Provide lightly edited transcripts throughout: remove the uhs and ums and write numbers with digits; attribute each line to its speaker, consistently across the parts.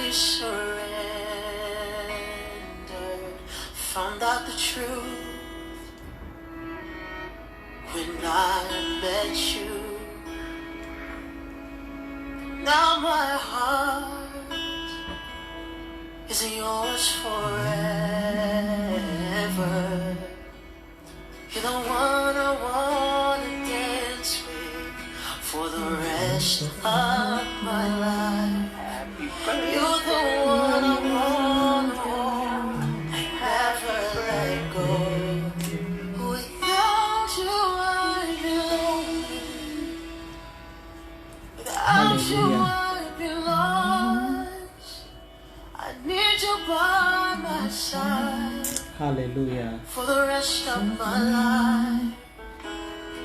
Speaker 1: fully surrendered, found out the truth when I met you. Now my heart is yours forever. You're the one I wanna dance with for the rest of my life. You're the one I wanna hold, never let go. Without you I'd be lonely. Without you I'd be lost. I need you by my side.
Speaker 2: Alléluia.
Speaker 1: For the rest of my life.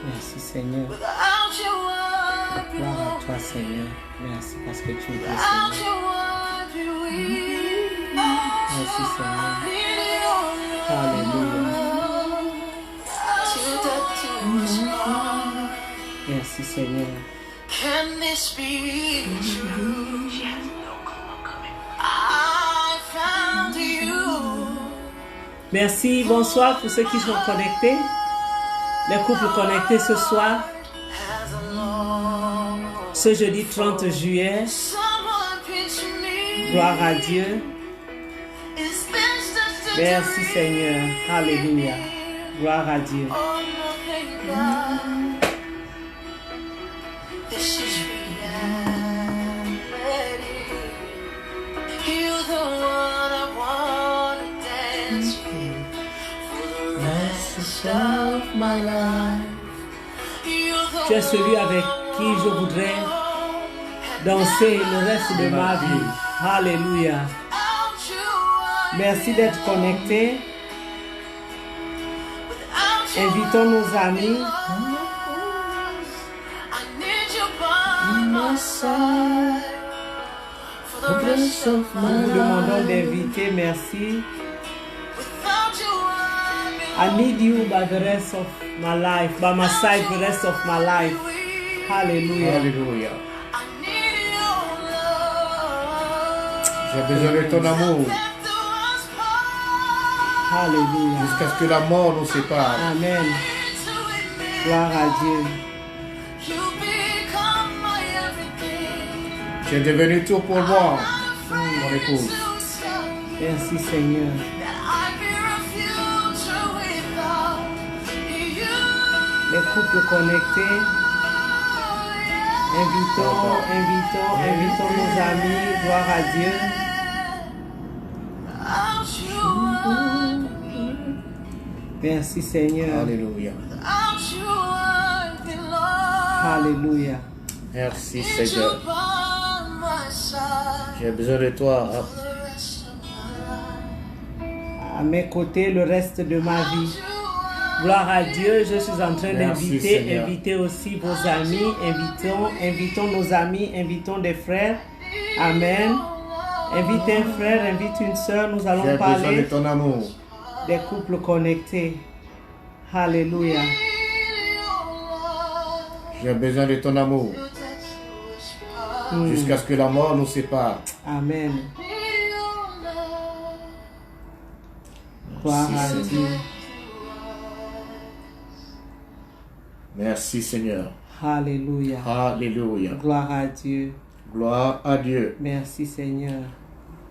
Speaker 2: Merci Seigneur.
Speaker 1: Without you I'd be
Speaker 2: Gloire à
Speaker 1: lonely.
Speaker 2: toi Seigneur. Merci parce que tu es Dieu
Speaker 1: Without
Speaker 2: Seigneur.
Speaker 1: you I'd be weak.
Speaker 2: Merci Seigneur.
Speaker 1: Need your
Speaker 2: Alléluia.
Speaker 1: love. Till death do us part.
Speaker 2: Merci Seigneur.
Speaker 1: Can this be true? I found you.
Speaker 2: Merci, bonsoir pour ceux qui sont connectés. Les couples connectés ce soir,
Speaker 1: Has a long
Speaker 2: ce jeudi 30 juillet.
Speaker 1: someone pinch me.
Speaker 2: Gloire à Dieu.
Speaker 1: Is this just a
Speaker 2: Merci Seigneur. Alléluia. Gloire à Dieu.
Speaker 1: Oh, nothing but this is reality. You're the one I wanna dance with for the rest of my life. You're the
Speaker 2: Tu es celui avec qui je voudrais danser le reste de ma vie. Alléluia.
Speaker 1: Without you,
Speaker 2: Merci d'être connectés.
Speaker 1: without you,
Speaker 2: Invitons nos amis.
Speaker 1: I need you by my side for the rest of my
Speaker 2: Nous vous demandons
Speaker 1: life.
Speaker 2: d'inviter. Merci.
Speaker 1: Without you,
Speaker 2: I need you by the rest of my life. By my side the rest of my life. Alléluia.
Speaker 3: Alléluia.
Speaker 1: I need your love.
Speaker 3: J'ai besoin de ton amour
Speaker 1: Death do us part.
Speaker 2: Alléluia.
Speaker 3: jusqu'à ce que la mort nous sépare.
Speaker 2: Amen.
Speaker 1: Into it,
Speaker 2: Gloire à Dieu.
Speaker 1: you become my everything.
Speaker 3: Tu es devenu tout pour moi, mon épouse.
Speaker 1: To tell you
Speaker 2: Merci Seigneur.
Speaker 1: that I'd be a future without you.
Speaker 2: Les couples connectés. Invitons nos amis. Gloire à Dieu.
Speaker 1: Without you,
Speaker 2: Merci Seigneur.
Speaker 3: Alléluia.
Speaker 1: without you, I'd be lost.
Speaker 2: Alléluia.
Speaker 3: Merci
Speaker 1: Need you
Speaker 3: Seigneur.
Speaker 1: by my side
Speaker 3: J'ai besoin de toi.
Speaker 1: for the rest of my life.
Speaker 2: À mes côtés le reste de ma vie. Gloire à Dieu, je suis en train
Speaker 3: Merci,
Speaker 2: d'inviter,
Speaker 3: Seigneur.
Speaker 2: invitez aussi vos amis, invitons nos amis, invitons des frères. Amen. Invite un frère, invite une sœur, nous
Speaker 3: J'ai
Speaker 2: allons
Speaker 3: besoin de
Speaker 2: parler
Speaker 3: ton amour.
Speaker 2: des couples connectés. Alléluia.
Speaker 3: J'ai besoin de ton amour jusqu'à ce que la mort nous sépare.
Speaker 2: Amen. Gloire à
Speaker 3: Merci,
Speaker 2: Dieu.
Speaker 3: Merci Seigneur.
Speaker 2: Alléluia.
Speaker 3: Alléluia.
Speaker 2: Gloire à Dieu.
Speaker 3: Gloire à Dieu.
Speaker 2: Merci Seigneur.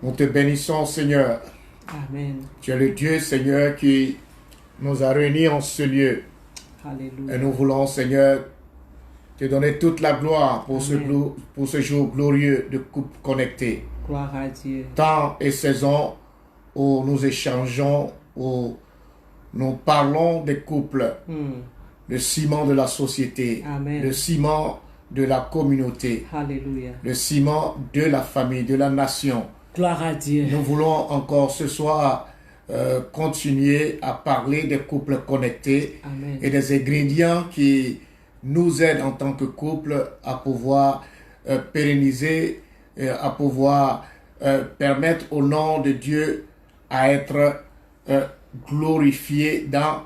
Speaker 3: Nous te bénissons Seigneur.
Speaker 2: Amen.
Speaker 3: Tu es le Dieu Seigneur qui nous a réunis en ce lieu. Et
Speaker 2: Alléluia.
Speaker 3: nous voulons Seigneur te donner toute la gloire pour
Speaker 2: Amen.
Speaker 3: pour ce jour glorieux de couple connecté.
Speaker 2: Gloire à Dieu.
Speaker 3: Temps et saison où nous échangeons, où nous parlons des couples, le ciment de la société,
Speaker 2: Amen.
Speaker 3: le ciment de la communauté,
Speaker 2: Alléluia.
Speaker 3: le ciment de la famille, de la nation.
Speaker 2: Gloire à Dieu.
Speaker 3: Nous voulons encore ce soir continuer à parler des couples connectés
Speaker 2: Amen.
Speaker 3: et des ingrédients qui nous aident en tant que couple à pouvoir pérenniser, à pouvoir permettre au nom de Dieu à être glorifié dans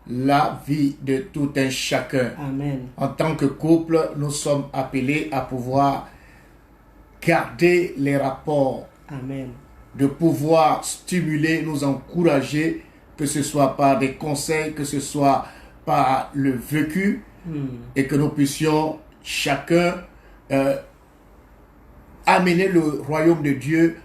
Speaker 3: la vie de tout un chacun.
Speaker 2: Amen.
Speaker 3: En tant que couple, nous sommes appelés à pouvoir garder les rapports
Speaker 2: Amen.
Speaker 3: de pouvoir stimuler, nous encourager, que ce soit par des conseils, que ce soit par le vécu, et que nous puissions chacun amener le royaume de Dieu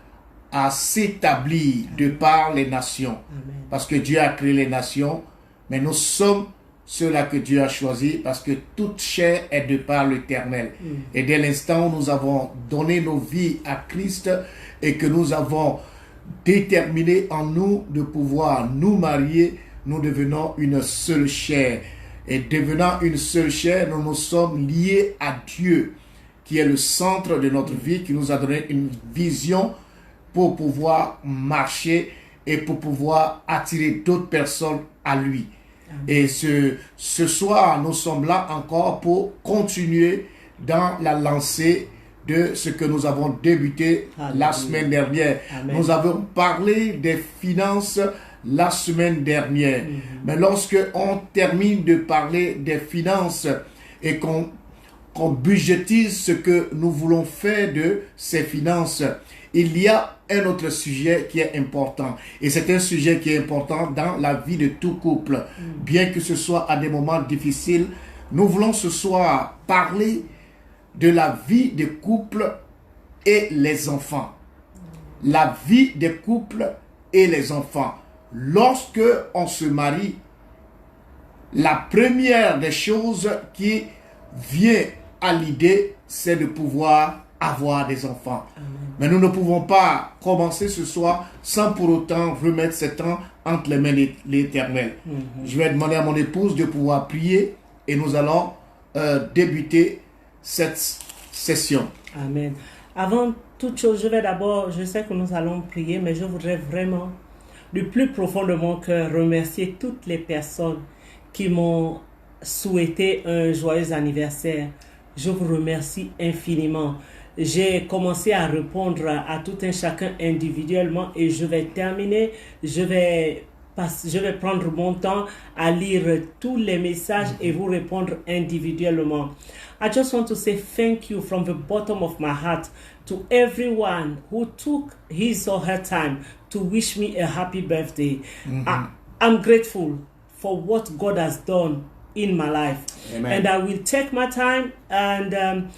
Speaker 3: à s'établir de par les nations.
Speaker 2: Amen.
Speaker 3: Parce que Dieu a créé les nations, mais nous sommes ceux-là que Dieu a choisis parce que toute chair est de par l'Éternel. Et dès l'instant où nous avons donné nos vies à Christ et que nous avons déterminé en nous de pouvoir nous marier, nous devenons une seule chair. Et devenant une seule chair, nous nous sommes liés à Dieu, qui est le centre de notre vie, qui nous a donné une vision pour pouvoir marcher et pour pouvoir attirer d'autres personnes à lui. Et ce soir, nous sommes là encore pour continuer dans la lancée de ce que nous avons débuté la semaine dernière.
Speaker 2: Amen.
Speaker 3: Nous avons parlé des finances la semaine dernière. Mais lorsque on termine de parler des finances et qu'on budgétise ce que nous voulons faire de ces finances, il y a un autre sujet qui est important. Et c'est un sujet qui est important dans la vie de tout couple. Bien que ce soit à des moments difficiles, nous voulons ce soir parler de la vie des couples et les enfants. La vie des couples et les enfants. Lorsque on se marie, la première des choses qui vient à l'idée, c'est de pouvoir avoir des enfants. Amen. Mais nous ne pouvons pas commencer ce soir sans pour autant remettre ce temps entre les mains de l'Éternel. Je vais demander à mon épouse de pouvoir prier et nous allons débuter cette session.
Speaker 2: Amen. Avant toute chose, je sais que nous allons prier, mais je voudrais vraiment, du plus profond de mon cœur, remercier toutes les personnes qui m'ont souhaité un joyeux anniversaire. Je vous remercie infiniment. J'ai commencé à répondre à tout un chacun individuellement et je vais terminer. Je vais prendre mon temps à lire tous les messages et vous répondre individuellement. I just want to say thank you from the bottom of my heart to everyone who took his or her time to wish me a happy birthday. I'm grateful for what God has done in my life. Amen. And I will take my time and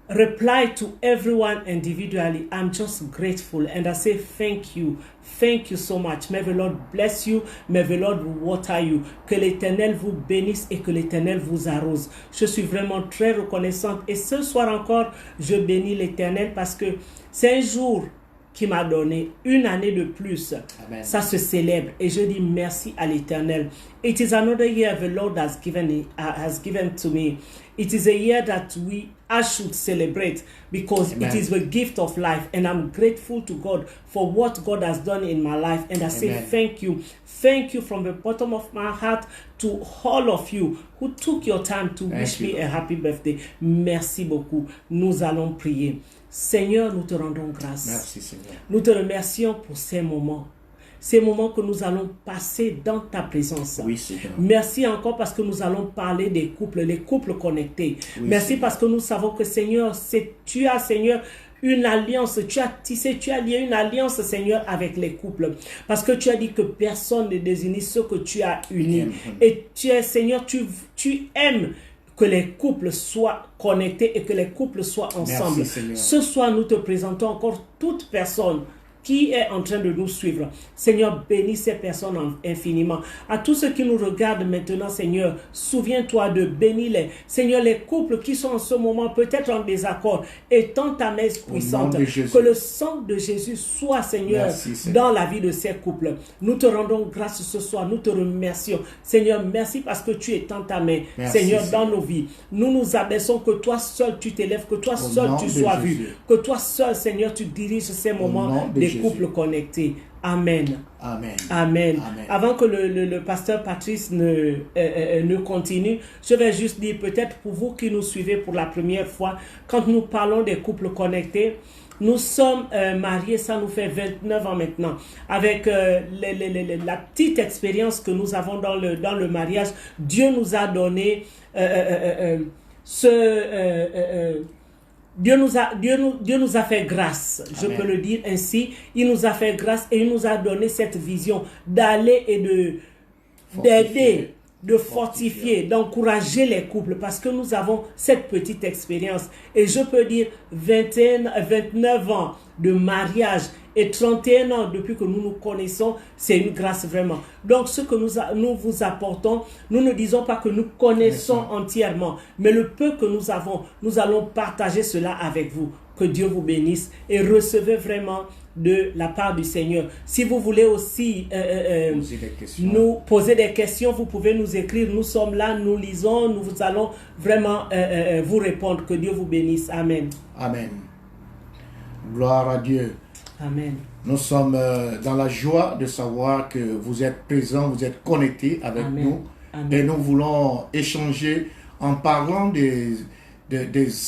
Speaker 2: reply to everyone individually. I'm just grateful and I say thank you. Thank you so much. May the Lord bless you. May the Lord water you. Que l'Éternel vous bénisse et que l'Éternel vous arrose. Je suis vraiment très reconnaissante et ce soir encore, je bénis l'Éternel parce que c'est un jour qui m'a donné une année de plus. Amen. Ça se célèbre et je dis merci à l'Éternel. It is another year the Lord has given to me. It is a year that I should celebrate because Amen. It is the gift of life and I'm grateful to God for what God has done in my life and I say Amen. Thank you. Thank you from the bottom of my heart to all of you who took your time to wish me a happy birthday. Merci beaucoup. Nous allons prier. Seigneur, nous te rendons grâce.
Speaker 3: Merci, Seigneur.
Speaker 2: Nous te remercions pour ces moments que nous allons passer dans ta présence.
Speaker 3: Oui, Seigneur.
Speaker 2: Merci encore parce que nous allons parler des couples, les couples connectés. Oui, merci Seigneur. Parce que nous savons que Seigneur, tu as, Seigneur, une alliance, tu as lié une alliance, Seigneur, avec les couples. Parce que tu as dit que personne ne désunit ce que tu as uni. Et tu es, Seigneur, tu aimes que les couples soient connectés et que les couples soient ensemble.
Speaker 3: Merci,
Speaker 2: ce soir, nous te présentons encore toute personne qui est en train de nous suivre. Seigneur, bénis ces personnes infiniment. À tous ceux qui nous regardent maintenant, Seigneur, souviens-toi de bénir Seigneur, les couples qui sont en ce moment peut-être en désaccord, étends ta main puissante. Que le sang de Jésus soit, Seigneur, dans la vie de ces couples. Nous te rendons grâce ce soir. Nous te remercions. Seigneur, merci parce que tu étends ta main. Merci, Seigneur, dans nos vies. Nous nous abaissons que toi seul tu t'élèves, que toi seul tu sois vu. Que toi seul, Seigneur, tu diriges ces moments des couples connectés. Amen.
Speaker 3: Amen.
Speaker 2: Amen. Amen. Avant que le pasteur Patrice ne continue, je vais juste dire peut-être pour vous qui nous suivez pour la première fois, quand nous parlons des couples connectés, nous sommes mariés, ça nous fait 29 ans maintenant. Avec la petite expérience que nous avons dans le mariage, Dieu nous a donné Dieu nous a fait grâce, je
Speaker 3: Amen.
Speaker 2: peux le dire ainsi. Il nous a fait grâce et il nous a donné cette vision d'aller et d'aider, de fortifier, d'encourager les couples parce que nous avons cette petite expérience. Et je peux dire 29 ans de mariage et 31 ans depuis que nous nous connaissons, c'est une grâce vraiment. Donc ce que nous vous apportons, nous ne disons pas que nous connaissons entièrement, mais le peu que nous avons, nous allons partager cela avec vous. Que Dieu vous bénisse et recevez vraiment de la part du Seigneur. Si vous voulez aussi nous poser des questions, vous pouvez nous écrire. Nous sommes là, nous lisons, nous allons vraiment vous répondre. Que Dieu vous bénisse. Amen.
Speaker 3: Amen. Gloire à Dieu.
Speaker 2: Amen.
Speaker 3: Nous sommes dans la joie de savoir que vous êtes présents, vous êtes connectés avec
Speaker 2: Amen.
Speaker 3: nous.
Speaker 2: Amen.
Speaker 3: Et nous voulons échanger en parlant des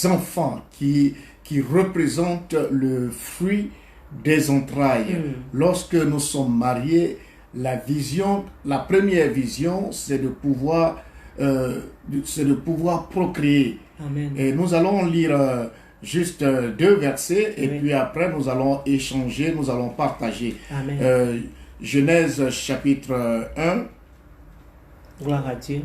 Speaker 3: enfants qui représentent le fruit des entrailles. Lorsque nous sommes mariés, la première vision, c'est de pouvoir procréer.
Speaker 2: Amen.
Speaker 3: Et nous allons lire juste 2 versets et
Speaker 2: Oui.
Speaker 3: puis après nous allons échanger, nous allons partager.
Speaker 2: Amen.
Speaker 3: Genèse chapitre 1.
Speaker 2: Gloire à Dieu.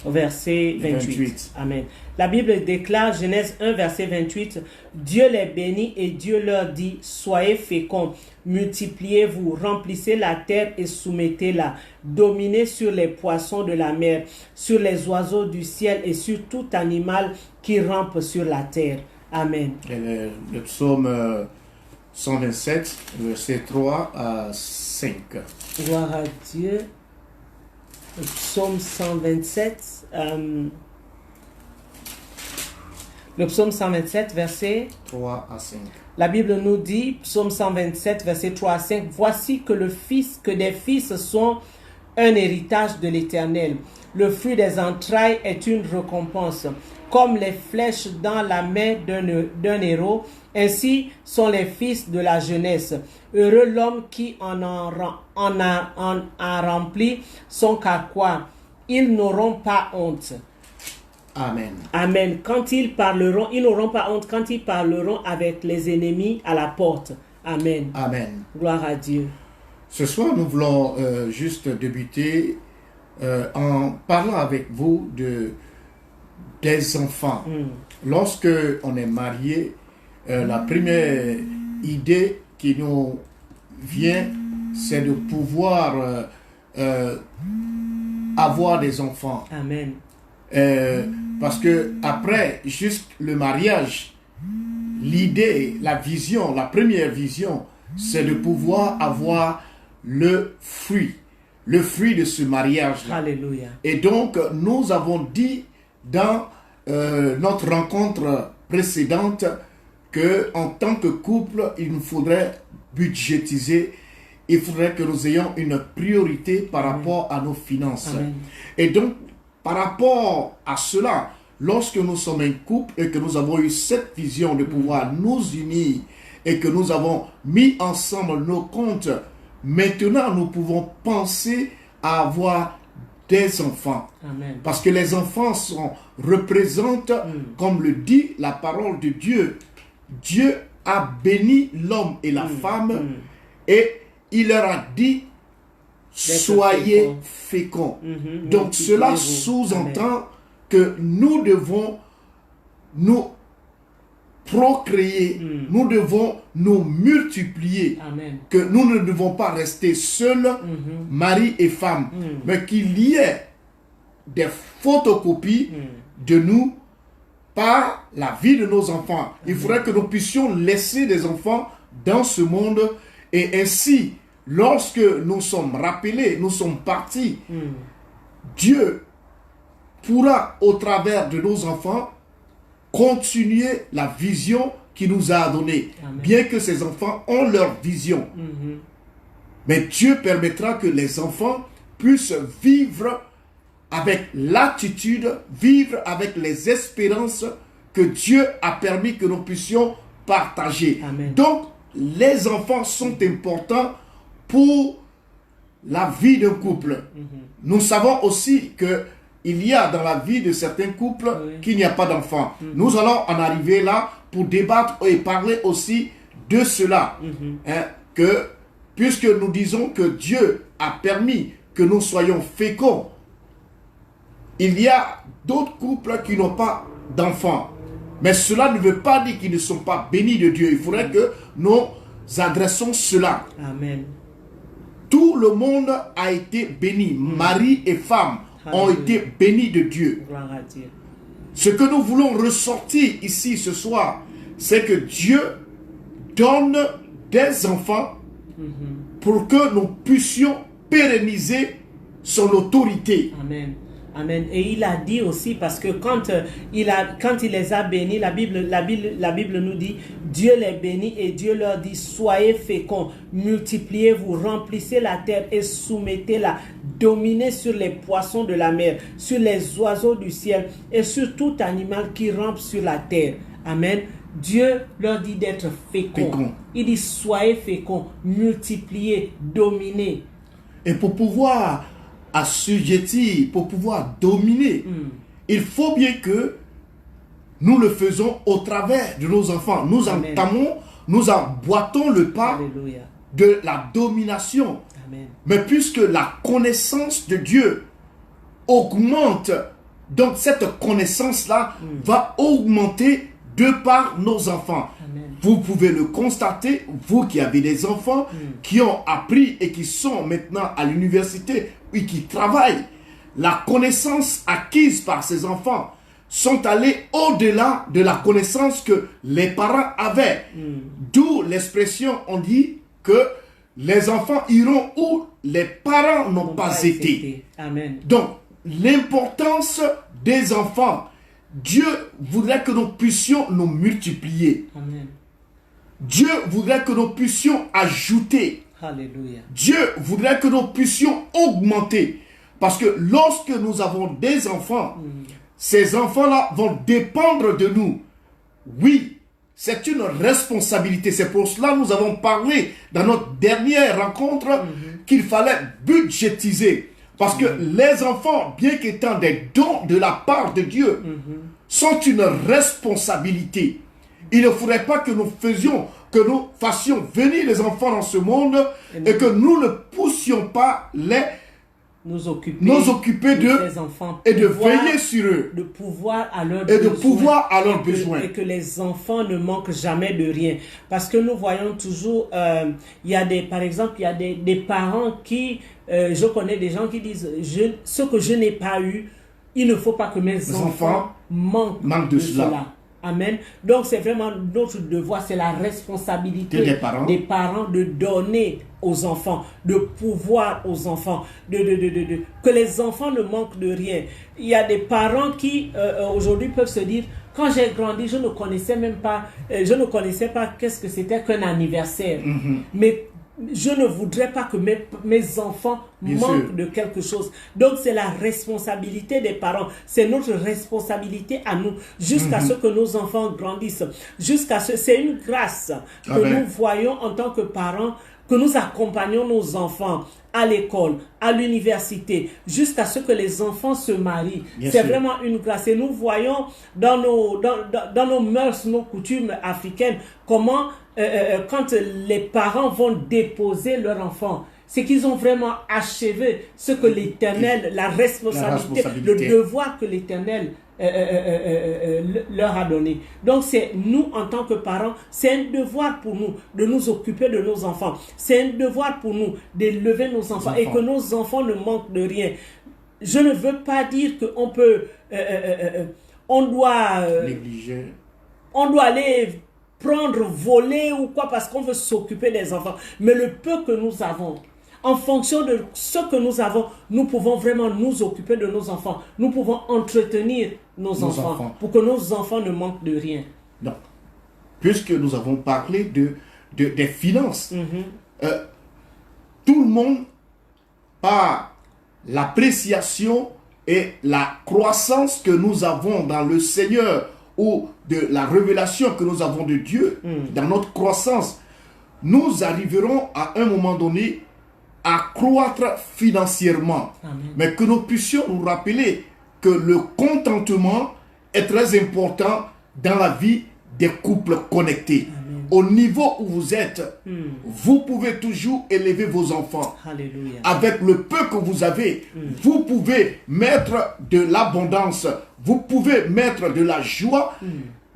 Speaker 2: Au verset 28.
Speaker 3: 28.
Speaker 2: Amen. La Bible déclare, Genèse 1, verset 28, Dieu les bénit et Dieu leur dit, soyez féconds, multipliez-vous, remplissez la terre et soumettez-la, dominez sur les poissons de la mer, sur les oiseaux du ciel et sur tout animal qui rampe sur la terre. Amen.
Speaker 3: Et le psaume 127, verset 3 à 5.
Speaker 2: Gloire à Dieu. Le psaume 127, le psaume 127, verset
Speaker 3: 3 à 5.
Speaker 2: La Bible nous dit, psaume 127, verset 3 à 5, voici que des fils sont un héritage de l'Éternel. Le fruit des entrailles est une récompense. Comme les flèches dans la main d'un héros, ainsi sont les fils de la jeunesse. Heureux l'homme qui en a rempli son carquois. Ils n'auront pas honte.
Speaker 3: Amen.
Speaker 2: Amen. Quand ils parleront, ils n'auront pas honte quand ils parleront avec les ennemis à la porte. Amen.
Speaker 3: Amen.
Speaker 2: Gloire à Dieu.
Speaker 3: Ce soir, nous voulons juste débuter en parlant avec vous des enfants. Lorsque on est marié, la première idée qui nous vient, c'est de pouvoir avoir des enfants.
Speaker 2: Amen.
Speaker 3: Parce que après juste le mariage, l'idée, la vision, la première vision, c'est de pouvoir avoir le fruit de ce mariage-là.
Speaker 2: Alléluia.
Speaker 3: Et donc, nous avons dit dans notre rencontre précédente que en tant que couple, il nous faudrait budgétiser, il faudrait que nous ayons une priorité par rapport à nos finances.
Speaker 2: Amen.
Speaker 3: Et donc, par rapport à cela, lorsque nous sommes un couple et que nous avons eu cette vision de pouvoir nous unir et que nous avons mis ensemble nos comptes, maintenant nous pouvons penser à avoir des enfants.
Speaker 2: Amen.
Speaker 3: Parce que les enfants représentent, comme le dit la parole de Dieu, Dieu a béni l'homme et la femme et il leur a dit, soyez féconds. Donc cela sous-entend que nous devons nous procréer, nous devons nous multiplier,
Speaker 2: Amen.
Speaker 3: que nous ne devons pas rester seuls, mari et femme, mais qu'il y ait des photocopies de nous par la vie de nos enfants. Il faudrait que nous puissions laisser des enfants dans ce monde et ainsi, lorsque nous sommes rappelés, nous sommes partis, Dieu pourra, au travers de nos enfants, continuer la vision qu'il nous a donnée.
Speaker 2: Amen.
Speaker 3: Bien que ces enfants ont leur vision. Mais Dieu permettra que les enfants puissent vivre avec l'attitude, vivre avec les espérances que Dieu a permis que nous puissions partager.
Speaker 2: Amen.
Speaker 3: Donc, les enfants sont importants pour la vie d'un couple. Nous savons aussi que il y a dans la vie de certains couples
Speaker 2: Oui.
Speaker 3: qu'il n'y a pas d'enfants. Nous allons en arriver là pour débattre et parler aussi de cela. Hein, que, puisque nous disons que Dieu a permis que nous soyons féconds, il y a d'autres couples qui n'ont pas d'enfants. Mais cela ne veut pas dire qu'ils ne sont pas bénis de Dieu. Il faudrait que nous adressons cela.
Speaker 2: Amen.
Speaker 3: Tout le monde a été béni. Mari et femme ont
Speaker 2: Alléluia.
Speaker 3: été bénis de Dieu.
Speaker 2: Gloire à Dieu.
Speaker 3: Ce que nous voulons ressortir ici ce soir, c'est que Dieu donne des enfants pour que nous puissions pérenniser son autorité.
Speaker 2: Amen. Amen. Et il a dit aussi, parce que quand il les a bénis, la Bible nous dit, Dieu les bénit et Dieu leur dit, soyez féconds, multipliez-vous, remplissez la terre et soumettez-la, dominez sur les poissons de la mer, sur les oiseaux du ciel et sur tout animal qui rampe sur la terre. Amen. Dieu leur dit d'être féconds. Il dit, soyez féconds, multipliez, dominez.
Speaker 3: Et pour pouvoir assujettir, pour pouvoir dominer, il faut bien que nous le faisons au travers de nos enfants. Nous
Speaker 2: Amen.
Speaker 3: entamons, nous emboîtons le pas
Speaker 2: Alléluia.
Speaker 3: de la domination.
Speaker 2: Amen.
Speaker 3: Mais puisque la connaissance de Dieu augmente, donc cette connaissance-là va augmenter de par nos enfants.
Speaker 2: Amen.
Speaker 3: Vous pouvez le constater, vous qui avez des enfants qui ont appris et qui sont maintenant à l'université et qui travaillent. La connaissance acquise par ces enfants sont allés au-delà de la connaissance que les parents avaient. D'où l'expression, on dit que les enfants iront où les parents n'ont pas été.
Speaker 2: Amen.
Speaker 3: Donc, l'importance des enfants, Dieu voudrait que nous puissions nous multiplier.
Speaker 2: Amen.
Speaker 3: Dieu voudrait que nous puissions ajouter.
Speaker 2: Alléluia.
Speaker 3: Dieu voudrait que nous puissions augmenter. Parce que lorsque nous avons des enfants, ces enfants-là vont dépendre de nous. Oui, c'est une responsabilité. C'est pour cela que nous avons parlé dans notre dernière rencontre qu'il fallait budgétiser. Parce que les enfants, bien qu'étant des dons de la part de Dieu, sont une responsabilité. Il ne faudrait pas que nous fassions venir les enfants dans ce monde et que nous ne poussions pas
Speaker 2: nous
Speaker 3: occuper d'eux
Speaker 2: ces enfants
Speaker 3: et de veiller sur eux.
Speaker 2: De pouvoir à leurs
Speaker 3: Et de
Speaker 2: besoins,
Speaker 3: pouvoir à leurs besoins.
Speaker 2: Et que les enfants ne manquent jamais de rien. Parce que nous voyons toujours, par exemple, il y a des parents qui, je connais des gens qui disent, ce que je n'ai pas eu, il ne faut pas que mes enfants manquent de cela. Amen. Donc c'est vraiment notre devoir, c'est la responsabilité des parents de donner aux enfants, de pouvoir aux enfants, que les enfants ne manquent de rien. Il y a des parents qui aujourd'hui peuvent se dire, quand j'ai grandi, je ne connaissais pas qu'est-ce que c'était qu'un anniversaire. Mais je ne voudrais pas que mes enfants manquent de quelque chose. Donc c'est la responsabilité des parents. C'est notre responsabilité à nous. Jusqu'à ce que nos enfants grandissent. C'est une grâce que nous voyons en tant que parents, que nous accompagnons nos enfants à l'école, à l'université, jusqu'à ce que les enfants se marient. C'est vraiment une grâce. Et nous voyons dans nos mœurs, nos coutumes africaines, comment quand les parents vont déposer leur enfant, c'est qu'ils ont vraiment achevé ce que l'Éternel, la responsabilité, le devoir que l'Éternel leur a donné. Donc c'est nous en tant que parents, c'est un devoir pour nous de nous occuper de nos enfants. C'est un devoir pour nous d'élever nos enfants et que nos enfants ne manquent de rien. Je ne veux pas dire qu'on peut, on doit
Speaker 3: négliger.
Speaker 2: On doit aller prendre, voler ou quoi parce qu'on veut s'occuper des enfants. Mais le peu que nous avons, en fonction de ce que nous avons, nous pouvons vraiment nous occuper de nos enfants. Nous pouvons entretenir nos enfants pour que nos enfants ne manquent de rien.
Speaker 3: Donc, puisque nous avons parlé des finances, tout le monde, par l'appréciation et la croissance que nous avons dans le Seigneur ou de la révélation que nous avons de Dieu, dans notre croissance, nous arriverons à un moment donné à croître financièrement.
Speaker 2: Amen.
Speaker 3: Mais que nous puissions nous rappeler que le contentement est très important dans la vie des couples connectés.
Speaker 2: Amen.
Speaker 3: Au niveau où vous êtes, vous pouvez toujours élever vos enfants.
Speaker 2: Alléluia.
Speaker 3: Avec le peu que vous avez, vous pouvez mettre de l'abondance, vous pouvez mettre de la joie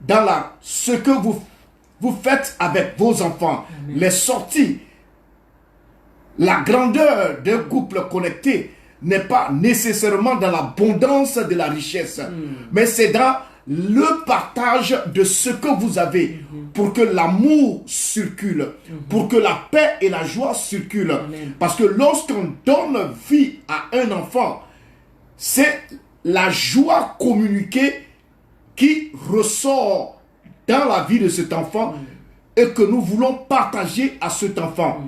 Speaker 3: dans ce que vous faites avec vos enfants.
Speaker 2: Amen.
Speaker 3: Les sorties, la grandeur d'un couple connecté n'est pas nécessairement dans l'abondance de la richesse, mais c'est dans le partage de ce que vous avez pour que l'amour circule, pour que la paix et la joie circulent.
Speaker 2: Amen.
Speaker 3: Parce que lorsqu'on donne vie à un enfant, c'est la joie communiquée qui ressort dans la vie de cet enfant et que nous voulons partager à cet enfant.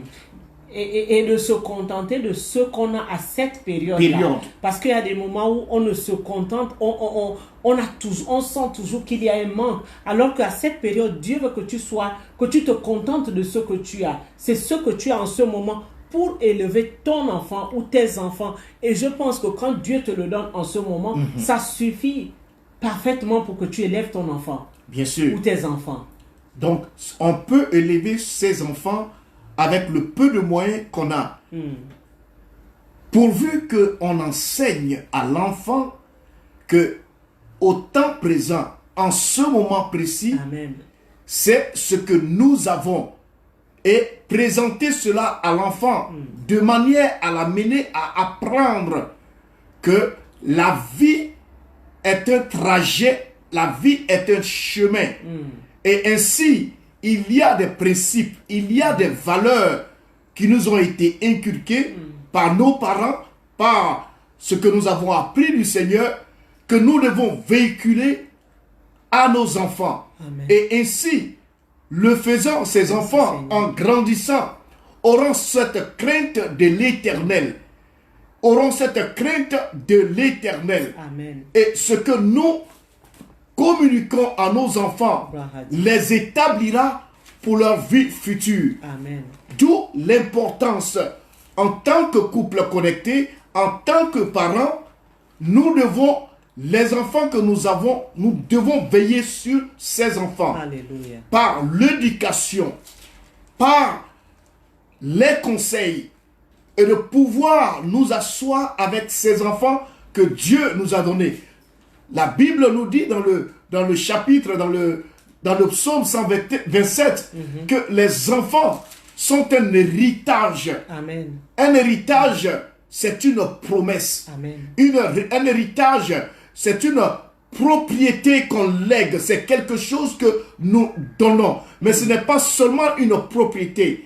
Speaker 2: Et de se contenter de ce qu'on a à cette période-là. Parce qu'il y a des moments où on ne se contente, on sent toujours qu'il y a un manque. Alors qu'à cette période, Dieu veut que tu te contentes de ce que tu as. C'est ce que tu as en ce moment pour élever ton enfant ou tes enfants. Et je pense que quand Dieu te le donne en ce moment, ça suffit parfaitement pour que tu élèves ton enfant.
Speaker 3: Bien sûr.
Speaker 2: Ou tes enfants.
Speaker 3: Donc, on peut élever ses enfants avec le peu de moyens qu'on a. Pourvu qu'on enseigne à l'enfant que au temps présent, en ce moment précis,
Speaker 2: Amen.
Speaker 3: c'est ce que nous avons. Et présenter cela à l'enfant de manière à l'amener à apprendre que la vie est un trajet, la vie est un chemin. Et ainsi, il y a des principes, il y a des valeurs qui nous ont été inculquées par nos parents, par ce que nous avons appris du Seigneur, que nous devons véhiculer à nos enfants.
Speaker 2: Amen.
Speaker 3: Et ainsi, le faisant, ces enfants, en grandissant, auront cette crainte de l'Éternel. Auront cette crainte de l'Éternel.
Speaker 2: Amen.
Speaker 3: Et ce que nous communiquons à nos enfants les établira pour leur vie future.
Speaker 2: Amen.
Speaker 3: D'où l'importance, en tant que couple connecté, en tant que parents, nous devons, les enfants que nous avons, nous devons veiller sur ces enfants.
Speaker 2: Alléluia.
Speaker 3: Par l'éducation, par les conseils, et de pouvoir nous asseoir avec ces enfants que Dieu nous a donnés. La Bible nous dit dans le chapitre, dans le psaume 127, que les enfants sont un héritage.
Speaker 2: Amen.
Speaker 3: Un héritage, c'est une promesse.
Speaker 2: Amen.
Speaker 3: Un héritage, c'est une propriété qu'on lègue. C'est quelque chose que nous donnons. Mais ce n'est pas seulement une propriété.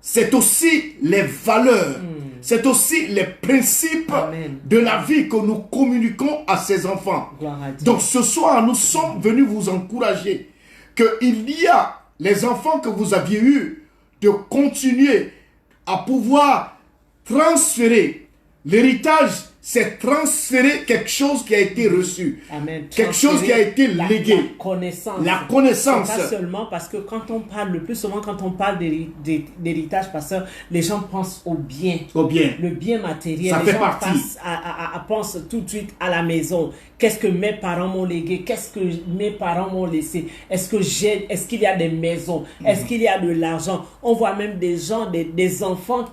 Speaker 3: C'est aussi les valeurs. C'est aussi les principes
Speaker 2: Amen.
Speaker 3: de la vie que nous communiquons à ces enfants.
Speaker 2: Gloire à Dieu.
Speaker 3: Donc ce soir, nous sommes venus vous encourager qu'il y a les enfants que vous aviez eus de continuer à pouvoir transférer. L'héritage, c'est transférer quelque chose qui a été reçu.
Speaker 2: Amen.
Speaker 3: Quelque chose qui a été légué.
Speaker 2: La connaissance.
Speaker 3: La connaissance.
Speaker 2: Pas seulement parce que quand on parle, le plus souvent quand on parle d'héritage, pasteur, les gens pensent au bien.
Speaker 3: Au bien.
Speaker 2: Le bien matériel.
Speaker 3: Ça
Speaker 2: les
Speaker 3: fait
Speaker 2: gens
Speaker 3: partie.
Speaker 2: pensent tout de suite à la maison. Qu'est-ce que mes parents m'ont légué? Qu'est-ce que mes parents m'ont laissé? Est-ce qu'il y a des maisons? Est-ce qu'il y a de l'argent? On voit même des gens, des enfants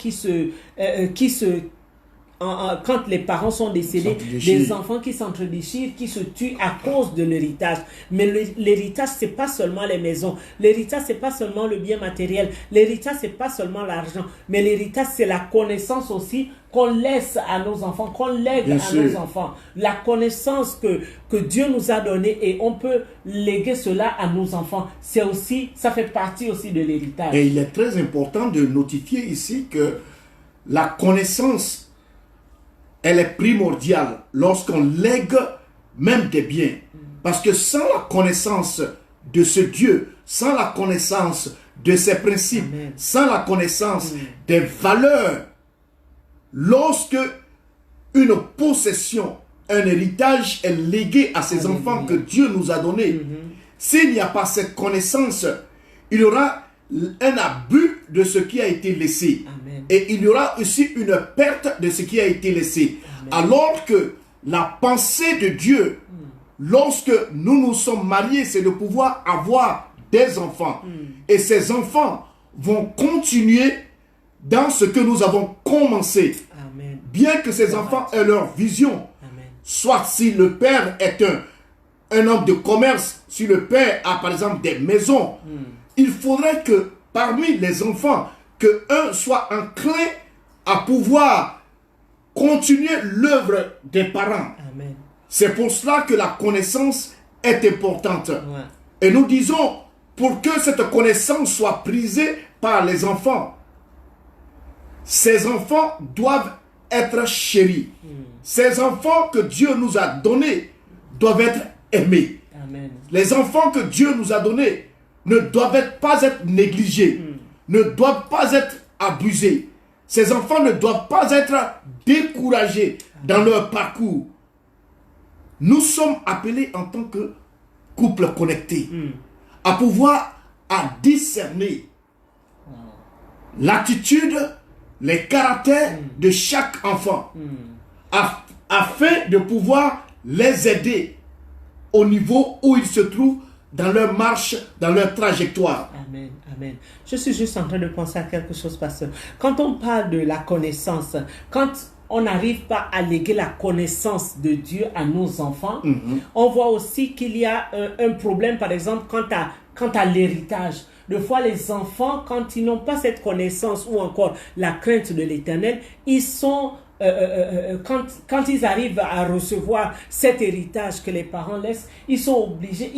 Speaker 2: quand les parents sont décédés, des enfants qui s'entre-déchirent, qui se tuent à cause de l'héritage. Mais l'héritage, c'est pas seulement les maisons. L'héritage, c'est pas seulement le bien matériel. L'héritage, c'est pas seulement l'argent. Mais l'héritage, c'est la connaissance aussi qu'on laisse à nos enfants, qu'on lègue
Speaker 3: Bien
Speaker 2: à
Speaker 3: sûr.
Speaker 2: nos enfants. La connaissance que Dieu nous a donnée et on peut léguer cela à nos enfants. Ça fait partie aussi de l'héritage.
Speaker 3: Et il est très important de notifier ici que la connaissance, elle est primordiale lorsqu'on lègue même des biens. Parce que sans la connaissance de ce Dieu, sans la connaissance de ses principes,
Speaker 2: Amen.
Speaker 3: sans la connaissance des valeurs, lorsque une possession, un héritage est légué à ces
Speaker 2: Alléluia.
Speaker 3: enfants que Dieu nous a donnés, s'il n'y a pas cette connaissance, il y aura un abus de ce qui a été laissé.
Speaker 2: Amen.
Speaker 3: Et il y aura aussi une perte de ce qui a été laissé.
Speaker 2: Amen.
Speaker 3: Alors que la pensée de Dieu, lorsque nous nous sommes mariés, c'est de pouvoir avoir des enfants. Et ces enfants vont continuer dans ce que nous avons commencé.
Speaker 2: Amen.
Speaker 3: Bien que ces enfants aient leur vision,
Speaker 2: Amen.
Speaker 3: soit si le père est un homme de commerce, si le père a par exemple des maisons, il faudrait que parmi les enfants, qu'un soit enclin à pouvoir continuer l'œuvre des parents.
Speaker 2: Amen.
Speaker 3: C'est pour cela que la connaissance est importante.
Speaker 2: Ouais.
Speaker 3: Et nous disons, pour que cette connaissance soit prisée par les enfants, ces enfants doivent être chéris. Ces enfants que Dieu nous a donnés doivent être aimés.
Speaker 2: Amen.
Speaker 3: Les enfants que Dieu nous a donnés ne doivent pas être négligés, ne doivent pas être abusés. Ces enfants ne doivent pas être découragés dans leur parcours. Nous sommes appelés en tant que couple connecté à pouvoir discerner l'attitude, les caractères de chaque enfant afin de pouvoir les aider au niveau où ils se trouvent dans leur marche, dans leur trajectoire.
Speaker 2: Amen, amen. Je suis juste en train de penser à quelque chose, pasteur. Quand on parle de la connaissance, quand on n'arrive pas à léguer la connaissance de Dieu à nos enfants, on voit aussi qu'il y a un problème, par exemple, quant à l'héritage. Des fois, les enfants, quand ils n'ont pas cette connaissance ou encore la crainte de l'Éternel, ils sont... quand ils arrivent à recevoir cet héritage que les parents laissent, ils sont obligés,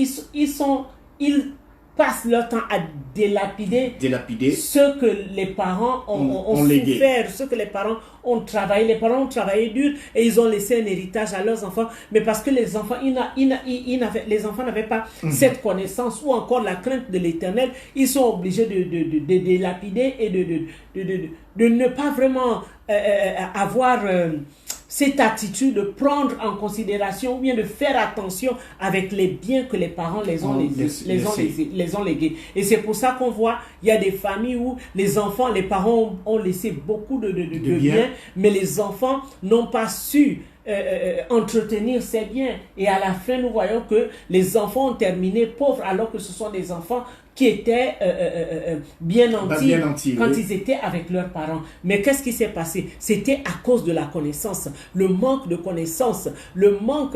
Speaker 2: ils passent leur temps à dilapider ce que les parents ont souffert, ce que les parents ont travaillé. Les parents ont travaillé dur et ils ont laissé un héritage à leurs enfants, mais parce que les enfants, les enfants n'avaient pas cette connaissance ou encore la crainte de l'Éternel, ils sont obligés de dilapider et de ne pas vraiment avoir cette attitude de prendre en considération ou bien de faire attention avec les biens que les parents les ont légués. Et c'est pour ça qu'on voit, il y a des familles où les parents ont laissé beaucoup de biens, mais les enfants n'ont pas su entretenir ces biens. Et à la fin, nous voyons que les enfants ont terminé pauvres alors que ce sont des enfants qui étaient bien nantis quand ils étaient avec leurs parents. Mais qu'est-ce qui s'est passé? C'était à cause de la connaissance, le manque de connaissance, le manque,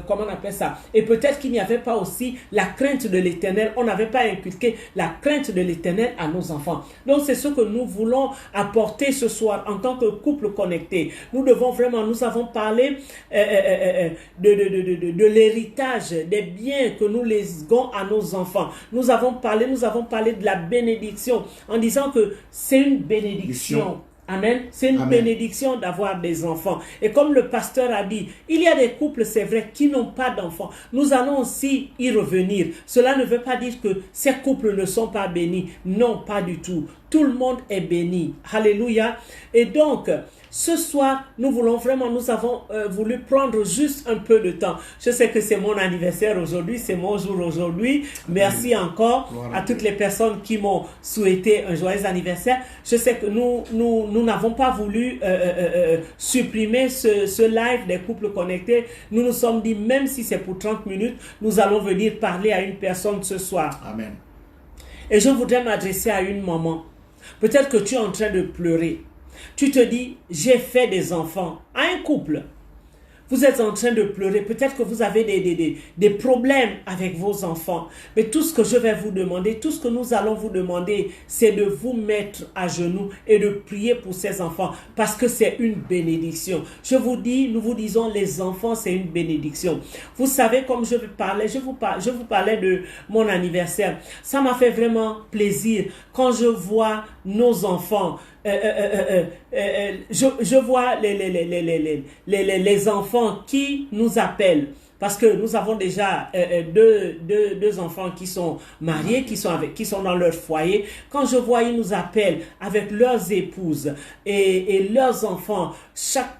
Speaker 2: comment on appelle ça? Et peut-être qu'il n'y avait pas aussi la crainte de l'Éternel. On n'avait pas inculqué la crainte de l'Éternel à nos enfants. Donc c'est ce que nous voulons apporter ce soir en tant que couple connecté. Nous devons vraiment, nous avons parlé de l'héritage, des biens que nous léguons à nos enfants. Nous avons parlé de la bénédiction en disant que c'est une bénédiction. Amen. C'est une bénédiction d'avoir des enfants. Et comme le pasteur a dit, il y a des couples, c'est vrai, qui n'ont pas d'enfants. Nous allons aussi y revenir. Cela ne veut pas dire que ces couples ne sont pas bénis. Non, pas du tout. Tout le monde est béni. Alléluia. Et donc, ce soir, nous avons voulu prendre juste un peu de temps. Je sais que c'est mon anniversaire aujourd'hui, c'est mon jour aujourd'hui. Merci encore à toutes les personnes qui m'ont souhaité un joyeux anniversaire. Je sais que nous n'avons pas voulu supprimer ce live des couples connectés. Nous nous sommes dit, même si c'est pour 30 minutes, nous allons venir parler à une personne ce soir.
Speaker 3: Amen.
Speaker 2: Et je voudrais m'adresser à une maman. Peut-être que tu es en train de pleurer. Tu te dis, j'ai fait des enfants. À un couple, vous êtes en train de pleurer. Peut-être que vous avez des problèmes avec vos enfants. Mais tout ce que je vais vous demander, tout ce que nous allons vous demander, c'est de vous mettre à genoux et de prier pour ces enfants. Parce que c'est une bénédiction. Je vous dis, nous vous disons, les enfants, c'est une bénédiction. Vous savez, comme je vous parlais de mon anniversaire. Ça m'a fait vraiment plaisir quand je vois nos enfants. Je vois les enfants qui nous appellent. Parce que nous avons déjà deux enfants qui sont mariés, qui sont dans leur foyer. Quand je vois, ils nous appellent avec leurs épouses et leurs enfants,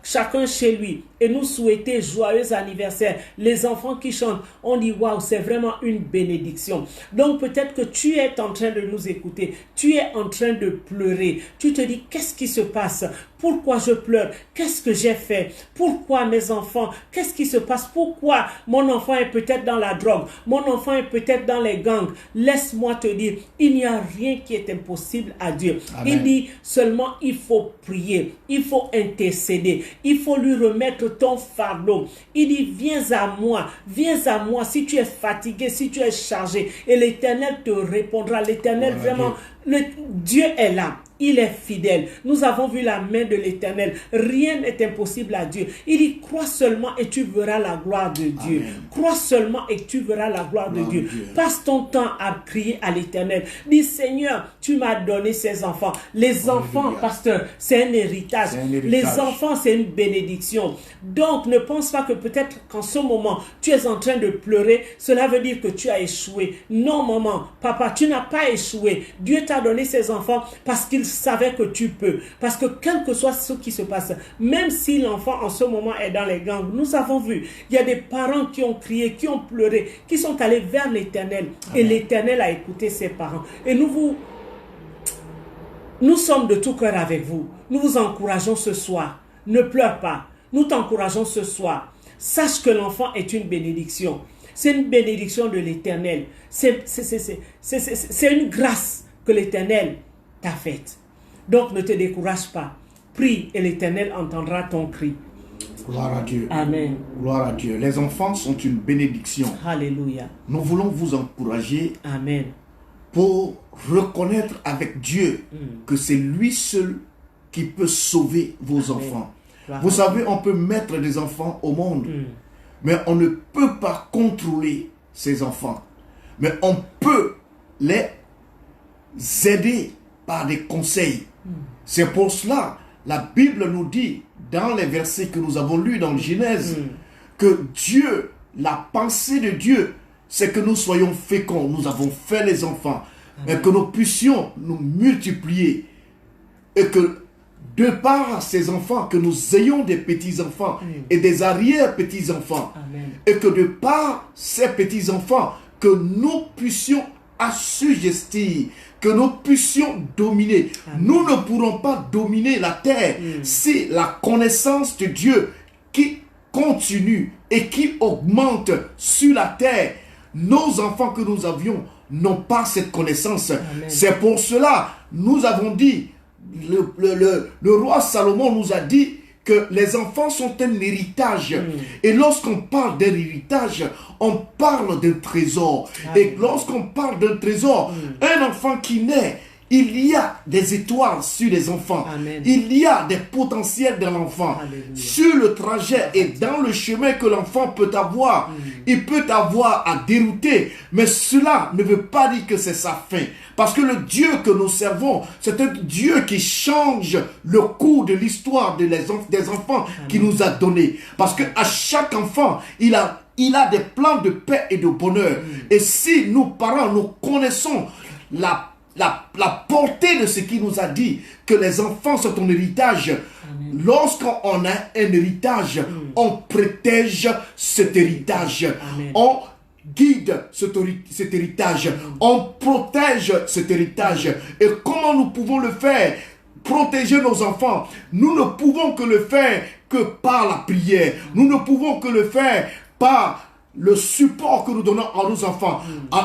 Speaker 2: chacun chez lui, et nous souhaiter joyeux anniversaire. Les enfants qui chantent, on dit waouh, c'est vraiment une bénédiction. Donc peut-être que tu es en train de nous écouter, tu es en train de pleurer, tu te dis qu'est-ce qui se passe? Pourquoi je pleure? Qu'est-ce que j'ai fait? Pourquoi mes enfants? Qu'est-ce qui se passe? Pourquoi mon enfant est peut-être dans la drogue? Mon enfant est peut-être dans les gangs? Laisse-moi te dire, il n'y a rien qui est impossible à Dieu.
Speaker 3: Amen.
Speaker 2: Il dit seulement il faut prier, il faut intercéder, il faut lui remettre ton fardeau. Il dit viens à moi si tu es fatigué, si tu es chargé, et l'Éternel te répondra. L'Éternel vraiment, Dieu est là. Il est fidèle. Nous avons vu la main de l'Éternel. Rien n'est impossible à Dieu. Il dit, crois seulement et tu verras la gloire de Dieu.
Speaker 3: Amen.
Speaker 2: Crois seulement et tu verras la gloire de Dieu. Passe ton temps à prier à l'Éternel. Dis, Seigneur, tu m'as donné ces enfants. Les enfants, pasteur, c'est un héritage. Les enfants, c'est une bénédiction. Donc, ne pense pas que peut-être qu'en ce moment, tu es en train de pleurer. Cela veut dire que tu as échoué. Non, maman, papa, tu n'as pas échoué. Dieu t'a donné ces enfants parce qu'il savait que tu peux. Parce que quel que soit ce qui se passe, même si l'enfant en ce moment est dans les gangs, nous avons vu, il y a des parents qui ont crié, qui ont pleuré, qui sont allés vers l'Éternel. Et l'Éternel a écouté ses parents. Et nous sommes de tout cœur avec vous. Nous vous encourageons ce soir. Ne pleure pas. Nous t'encourageons ce soir. Sache que l'enfant est une bénédiction. C'est une bénédiction de l'Éternel. C'est une grâce que l'Éternel t'a faite. Donc ne te décourage pas. Prie et l'Éternel entendra ton cri.
Speaker 3: Gloire à Dieu.
Speaker 2: Amen.
Speaker 3: Gloire à Dieu. Les enfants sont une bénédiction.
Speaker 2: Alléluia.
Speaker 3: Nous voulons vous encourager
Speaker 2: Amen.
Speaker 3: pour reconnaître avec Dieu que c'est lui seul qui peut sauver vos enfants.
Speaker 2: Gloire
Speaker 3: Vous
Speaker 2: à
Speaker 3: savez, on peut mettre des enfants au monde, mais on ne peut pas contrôler ces enfants. Mais on peut les aider par des conseils. C'est pour cela, la Bible nous dit, dans les versets que nous avons lus dans Genèse, que Dieu, la pensée de Dieu, c'est que nous soyons féconds. Nous avons fait les enfants, et que nous puissions nous multiplier, et que de par ces enfants, que nous ayons des petits-enfants et des arrière-petits-enfants, et que de par ces petits-enfants, que nous puissions assujettir, que nous puissions dominer. Nous ne pourrons pas dominer la terre si la connaissance de Dieu qui continue et qui augmente sur la terre, nos enfants que nous avions n'ont pas cette connaissance. C'est pour cela, nous avons dit, le roi Salomon nous a dit que les enfants sont un héritage. Et lorsqu'on parle d'un héritage, on parle d'un trésor. Et lorsqu'on parle d'un trésor, un enfant qui naît, il y a des étoiles sur les enfants. Il y a des potentiels dans l'enfant. Sur le trajet et dans le chemin que l'enfant peut avoir, il peut avoir à dérouter. Mais cela ne veut pas dire que c'est sa fin. Parce que le Dieu que nous servons, c'est un Dieu qui change le cours de l'histoire des enfants qu'il nous a donnés. Parce qu'à chaque enfant, il a des plans de paix et de bonheur. Et si nous, parents, nous connaissons la portée de ce qu'il nous a dit, que les enfants sont un héritage. Lorsqu'on a un héritage, on protège cet héritage. On guide cet héritage. On protège cet héritage. Et comment nous pouvons le faire? Protéger nos enfants. Nous ne pouvons que le faire que par la prière. Nous ne pouvons que le faire par le support que nous donnons à nos enfants,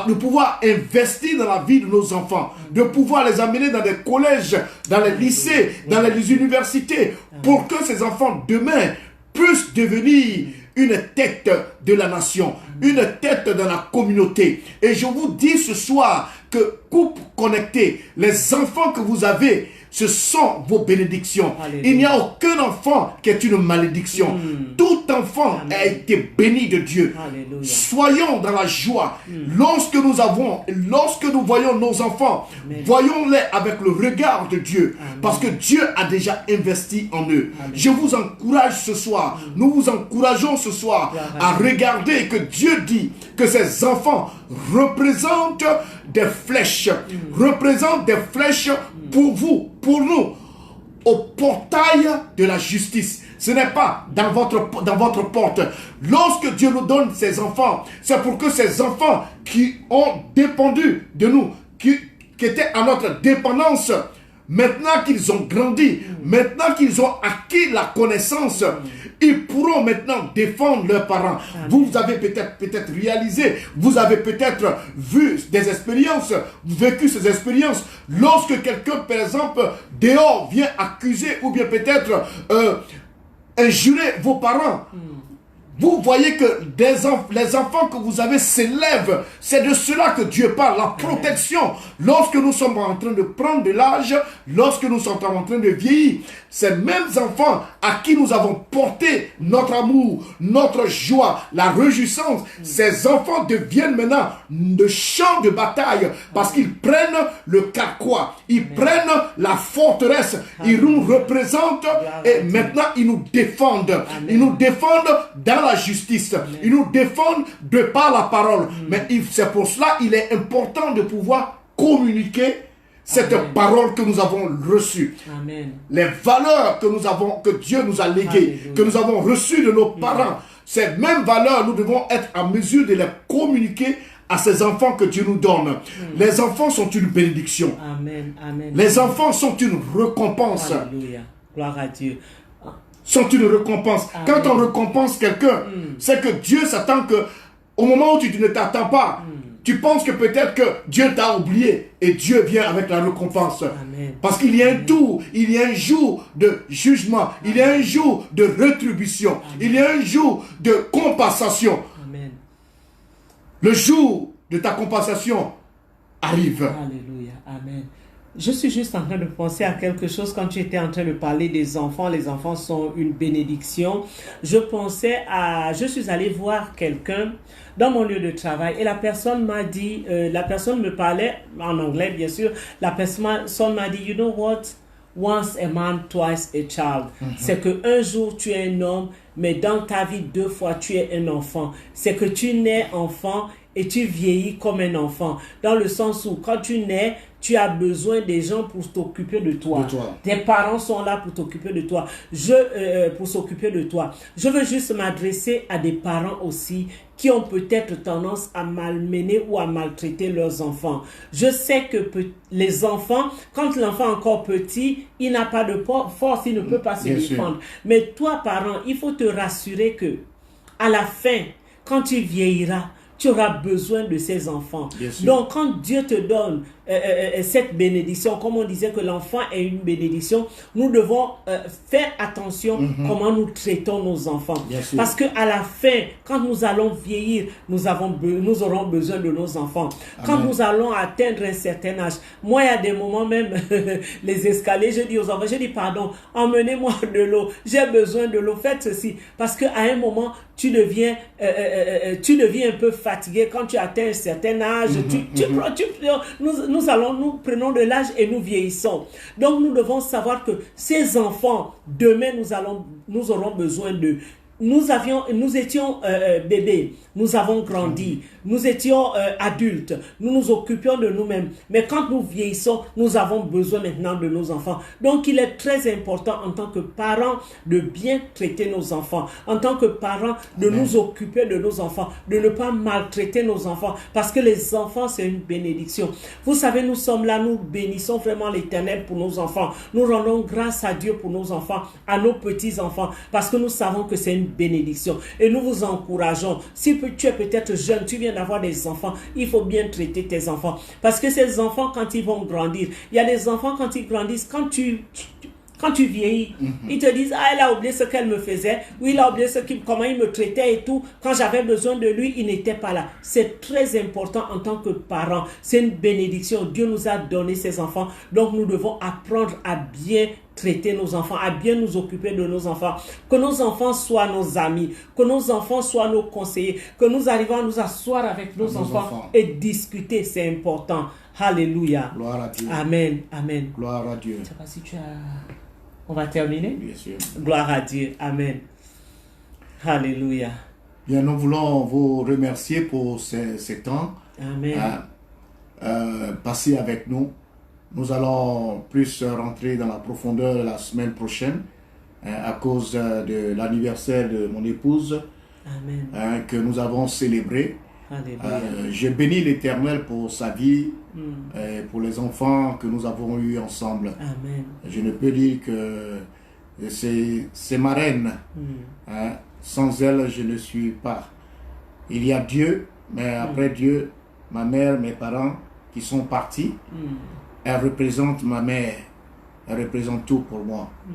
Speaker 3: de pouvoir investir dans la vie de nos enfants, de pouvoir les amener dans des collèges, dans les lycées, dans les universités, pour que ces enfants demain puissent devenir une tête de la nation, une tête dans la communauté. Et je vous dis ce soir que couple connecté, les enfants que vous avez, ce sont vos bénédictions. Alléluia. Il n'y a aucun enfant qui est une malédiction. Tout enfant a été béni de Dieu. Alléluia. Soyons dans la joie. Lorsque nous voyons nos enfants, voyons-les avec le regard de Dieu. Parce que Dieu a déjà investi en eux. Je vous encourage ce soir. Nous vous encourageons ce soir à regarder que Dieu dit que ces enfants représentent des flèches. Représentent des flèches pour vous, pour nous, au portail de la justice. Ce n'est pas dans votre porte. Lorsque Dieu nous donne ses enfants, c'est pour que ces enfants qui ont dépendu de nous, qui étaient à notre dépendance, maintenant qu'ils ont grandi, maintenant qu'ils ont acquis la connaissance, ils pourront maintenant défendre leurs parents. Vous avez peut-être réalisé, vous avez peut-être vu des expériences, vécu ces expériences. Lorsque quelqu'un, par exemple, dehors vient accuser ou bien peut-être injurer vos parents, vous voyez que les enfants que vous avez s'élèvent. C'est de cela que Dieu parle, la protection. Lorsque nous sommes en train de prendre de l'âge, lorsque nous sommes en train de vieillir, ces mêmes enfants à qui nous avons porté notre amour, notre joie, la réjouissance, ces enfants deviennent maintenant de champs de bataille parce qu'ils prennent le carquois, ils prennent la forteresse, ils nous représentent et maintenant ils nous défendent. Ils nous défendent dans la justice. Ils nous défendent de par la parole. Mais c'est pour cela qu'il est important de pouvoir communiquer cette parole que nous avons reçue. Les valeurs que nous avons, que Dieu nous a léguées, que nous avons reçues de nos parents. Ces mêmes valeurs, nous devons être en mesure de les communiquer à ces enfants que Dieu nous donne. Les enfants sont une bénédiction. Les enfants sont une récompense.
Speaker 2: Alléluia. Gloire à Dieu.
Speaker 3: Sont une récompense. Quand on récompense quelqu'un, c'est que Dieu s'attend que au moment où tu ne t'attends pas, tu penses que peut-être que Dieu t'a oublié et Dieu vient avec la récompense. Parce qu'il y a un tour, il y a un jour de jugement, il y a un jour de rétribution, il y a un jour de compensation. Le jour de ta compensation arrive.
Speaker 2: Alléluia. Amen. Je suis juste en train de penser à quelque chose quand tu étais en train de parler des enfants. Les enfants sont une bénédiction. Je suis allé voir quelqu'un dans mon lieu de travail et la personne m'a dit, la personne me parlait en anglais bien sûr, la personne m'a dit, you know what? Once a man, twice a child. C'est que un jour tu es un homme, mais dans ta vie 2 fois tu es un enfant. C'est que tu nais enfant et tu vieillis comme un enfant. Dans le sens où quand tu nais, tu as besoin des gens pour t'occuper de toi. Tes parents sont là pour t'occuper de toi. Pour s'occuper de toi. Je veux juste m'adresser à des parents aussi qui ont peut-être tendance à malmener ou à maltraiter leurs enfants. Je sais que les enfants, quand l'enfant est encore petit, il n'a pas de force, il ne peut pas se défendre. Mais toi, parent, il faut te rassurer que à la fin, quand tu vieilliras, tu auras besoin de ces enfants. Donc, quand Dieu te donne cette bénédiction, comme on disait que l'enfant est une bénédiction, nous devons faire attention comment nous traitons nos enfants. Parce que à la fin, quand nous allons vieillir, nous aurons besoin de nos enfants. Quand nous allons atteindre un certain âge, moi, il y a des moments même, les escaliers, je dis aux enfants, je dis pardon, emmenez-moi de l'eau, j'ai besoin de l'eau, faites ceci. Parce qu'à un moment, tu deviens un peu fatigué quand tu atteins un certain âge. Nous prenons de l'âge et nous vieillissons. Donc nous devons savoir que ces enfants, demain nous aurons besoin d'eux. Nous étions bébés, nous avons grandi, nous étions adultes, nous nous occupions de nous-mêmes. Mais quand nous vieillissons, nous avons besoin maintenant de nos enfants. Donc il est très important en tant que parents de bien traiter nos enfants, en tant que parents de nous occuper de nos enfants, de ne pas maltraiter nos enfants, parce que les enfants c'est une bénédiction. Vous savez, nous sommes là, nous bénissons vraiment l'Éternel pour nos enfants. Nous rendons grâce à Dieu pour nos enfants, à nos petits-enfants, parce que nous savons que c'est une bénédiction. Et nous vous encourageons. Si tu es peut-être jeune, tu viens d'avoir des enfants, il faut bien traiter tes enfants. Parce que ces enfants, quand ils vont grandir, il y a des enfants quand ils grandissent, quand tu vieillis, ils te disent, ah, elle a oublié ce qu'elle me faisait, ou il a oublié comment il me traitait et tout. Quand j'avais besoin de lui, il n'était pas là. C'est très important en tant que parents. C'est une bénédiction. Dieu nous a donné ces enfants. Donc, nous devons apprendre à bien traiter nos enfants, à bien nous occuper de nos enfants. Que nos enfants soient nos amis, que nos enfants soient nos conseillers, que nous arrivons à nous asseoir avec nos enfants et discuter. C'est important. Alléluia.
Speaker 3: Gloire à Dieu.
Speaker 2: Amen. Amen.
Speaker 3: Gloire à Dieu.
Speaker 2: Je ne sais pas si tu as... On va terminer?
Speaker 3: Bien sûr.
Speaker 2: Gloire à Dieu. Amen. Alléluia.
Speaker 3: Bien, nous voulons vous remercier pour ces temps passés avec nous. Nous allons plus rentrer dans la profondeur la semaine prochaine à cause de l'anniversaire de mon épouse que nous avons célébré.
Speaker 2: Alléluia.
Speaker 3: Je bénis l'Éternel pour sa vie,
Speaker 2: Mm.
Speaker 3: pour les enfants que nous avons eus ensemble.
Speaker 2: Amen.
Speaker 3: Je ne peux dire que c'est ma reine.
Speaker 2: Mm.
Speaker 3: Hein. Sans elle, je ne suis pas. Il y a Dieu, mais après Dieu, ma mère, mes parents qui sont partis,
Speaker 2: Mm.
Speaker 3: elle représente ma mère. Elle représente tout pour moi.
Speaker 2: Mm.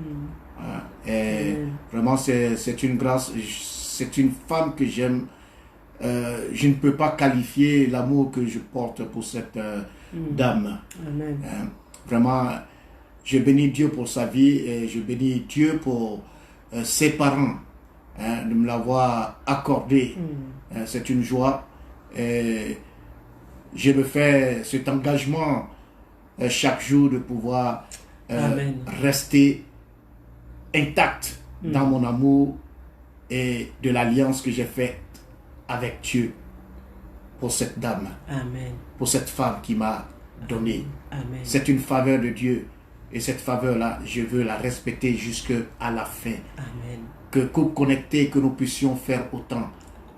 Speaker 3: Hein. Et
Speaker 2: Amen.
Speaker 3: vraiment, c'est une grâce. C'est une femme que j'aime. Je ne peux pas qualifier l'amour que je porte pour cette dame.
Speaker 2: Amen.
Speaker 3: Hein. Vraiment, je bénis Dieu pour sa vie et je bénis Dieu pour ses parents, hein, de me l'avoir accordé.
Speaker 2: Mm.
Speaker 3: C'est une joie. Et je me fais cet engagement chaque jour de pouvoir
Speaker 2: Amen.
Speaker 3: rester intact dans mon amour et de l'alliance que j'ai faite avec Dieu pour cette dame,
Speaker 2: Amen.
Speaker 3: pour cette femme qui m'a donné.
Speaker 2: Amen.
Speaker 3: C'est une faveur de Dieu et cette faveur-là, je veux la respecter jusqu'à la fin.
Speaker 2: Amen.
Speaker 3: Que couple connecté, que nous puissions faire autant.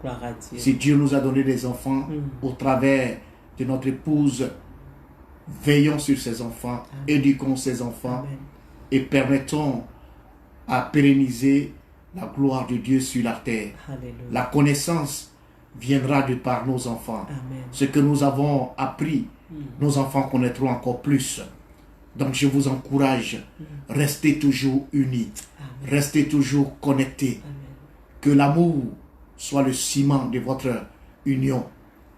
Speaker 2: Gloire à Dieu.
Speaker 3: Si Dieu nous a donné des enfants au travers de notre épouse, veillons sur ses enfants, éduquons ses enfants
Speaker 2: Amen.
Speaker 3: et permettons à pérenniser la gloire de Dieu sur la terre.
Speaker 2: Alléluia.
Speaker 3: La connaissance viendra de par nos enfants.
Speaker 2: Amen.
Speaker 3: Ce que nous avons appris, nos enfants connaîtront encore plus. Donc je vous encourage, restez toujours unis,
Speaker 2: Amen.
Speaker 3: restez toujours connectés.
Speaker 2: Amen.
Speaker 3: Que l'amour soit le ciment de votre union,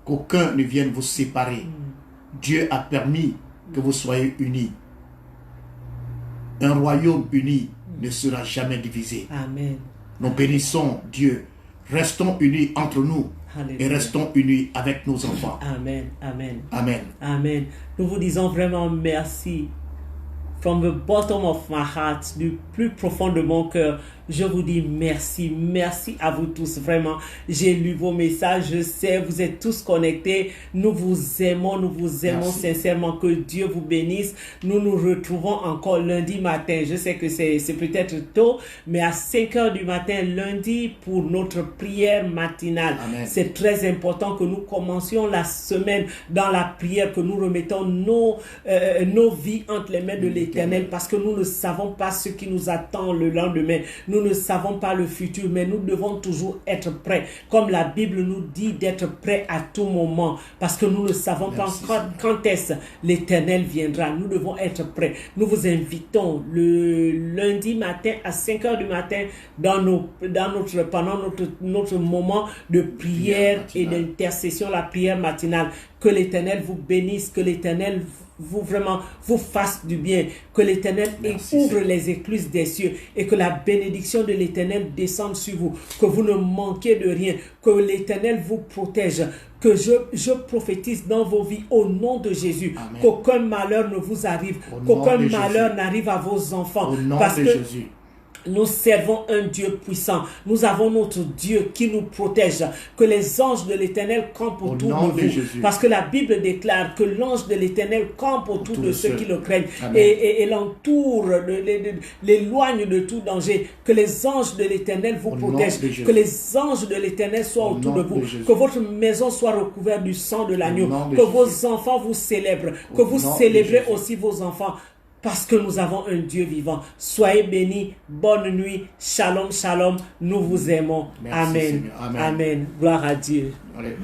Speaker 3: qu'aucun ne vienne vous séparer. Dieu a permis que vous soyez unis. Un royaume uni ne sera jamais divisé.
Speaker 2: Amen.
Speaker 3: Nous bénissons Dieu. Restons unis entre nous et
Speaker 2: Alléluia.
Speaker 3: restons unis avec nos enfants.
Speaker 2: Amen. Amen.
Speaker 3: Amen.
Speaker 2: Amen. Nous vous disons vraiment merci. From the bottom of my heart, du plus profond de mon cœur, je vous dis merci. Merci à vous tous, vraiment. J'ai lu vos messages, je sais, vous êtes tous connectés. Nous vous aimons
Speaker 3: Merci.
Speaker 2: sincèrement. Que Dieu vous bénisse. Nous nous retrouvons encore lundi matin. Je sais que c'est peut-être tôt, mais à 5 heures du matin, lundi, pour notre prière matinale.
Speaker 3: Amen.
Speaker 2: C'est très important que nous commencions la semaine dans la prière, que nous remettons nos vies entre les mains de l'Éternel, parce que nous ne savons pas ce qui nous attend le lendemain. Nous ne savons pas le futur, mais nous devons toujours être prêts. Comme la Bible nous dit d'être prêts à tout moment, parce que nous ne savons
Speaker 3: Merci,
Speaker 2: pas quand est-ce l'Éternel viendra. Nous devons être prêts. Nous vous invitons le lundi matin à 5 heures du matin pendant notre moment de prière et
Speaker 3: matinale.
Speaker 2: d'intercession, la prière matinale. Que l'Éternel vous bénisse, que l'Éternel vous fasse du bien, que l'Éternel
Speaker 3: Merci,
Speaker 2: ouvre
Speaker 3: Seigneur.
Speaker 2: les écluses des cieux et que la bénédiction de l'Éternel descende sur vous, que vous ne manquez de rien, que l'Éternel vous protège, que je prophétise dans vos vies au nom de Jésus,
Speaker 3: Amen.
Speaker 2: qu'aucun malheur ne vous arrive,
Speaker 3: Au nom
Speaker 2: qu'aucun
Speaker 3: de
Speaker 2: malheur
Speaker 3: Jésus.
Speaker 2: n'arrive à vos enfants,
Speaker 3: Au nom
Speaker 2: parce
Speaker 3: de
Speaker 2: que
Speaker 3: Jésus.
Speaker 2: nous servons un Dieu puissant. Nous avons notre Dieu qui nous protège. Que les anges de l'Éternel campent
Speaker 3: Au
Speaker 2: autour
Speaker 3: nom
Speaker 2: de
Speaker 3: de
Speaker 2: vous.
Speaker 3: Jésus.
Speaker 2: Parce que la Bible déclare que l'ange de l'Éternel campe autour de ceux qui le craignent.
Speaker 3: Amen.
Speaker 2: Et l'entoure, l'éloigne de tout danger. Que les anges de l'Éternel vous
Speaker 3: Au nom
Speaker 2: protègent.
Speaker 3: de Jésus.
Speaker 2: Que les anges de l'Éternel soient
Speaker 3: Au
Speaker 2: autour
Speaker 3: nom
Speaker 2: de vous.
Speaker 3: de Jésus.
Speaker 2: Que votre maison soit recouverte du sang de l'agneau.
Speaker 3: nom de
Speaker 2: Que
Speaker 3: Jésus.
Speaker 2: vos enfants vous célèbrent. Que
Speaker 3: Au
Speaker 2: vous
Speaker 3: nom de
Speaker 2: célébrez
Speaker 3: Jésus.
Speaker 2: aussi vos enfants. Parce que nous avons un Dieu vivant. Soyez bénis. Bonne nuit. Shalom, shalom. Nous vous aimons.
Speaker 3: Merci,
Speaker 2: Amen.
Speaker 3: Seigneur. Amen.
Speaker 2: Amen. Gloire à Dieu.
Speaker 3: Allez.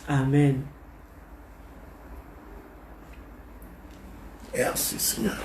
Speaker 2: Amen.
Speaker 3: Merci Seigneur.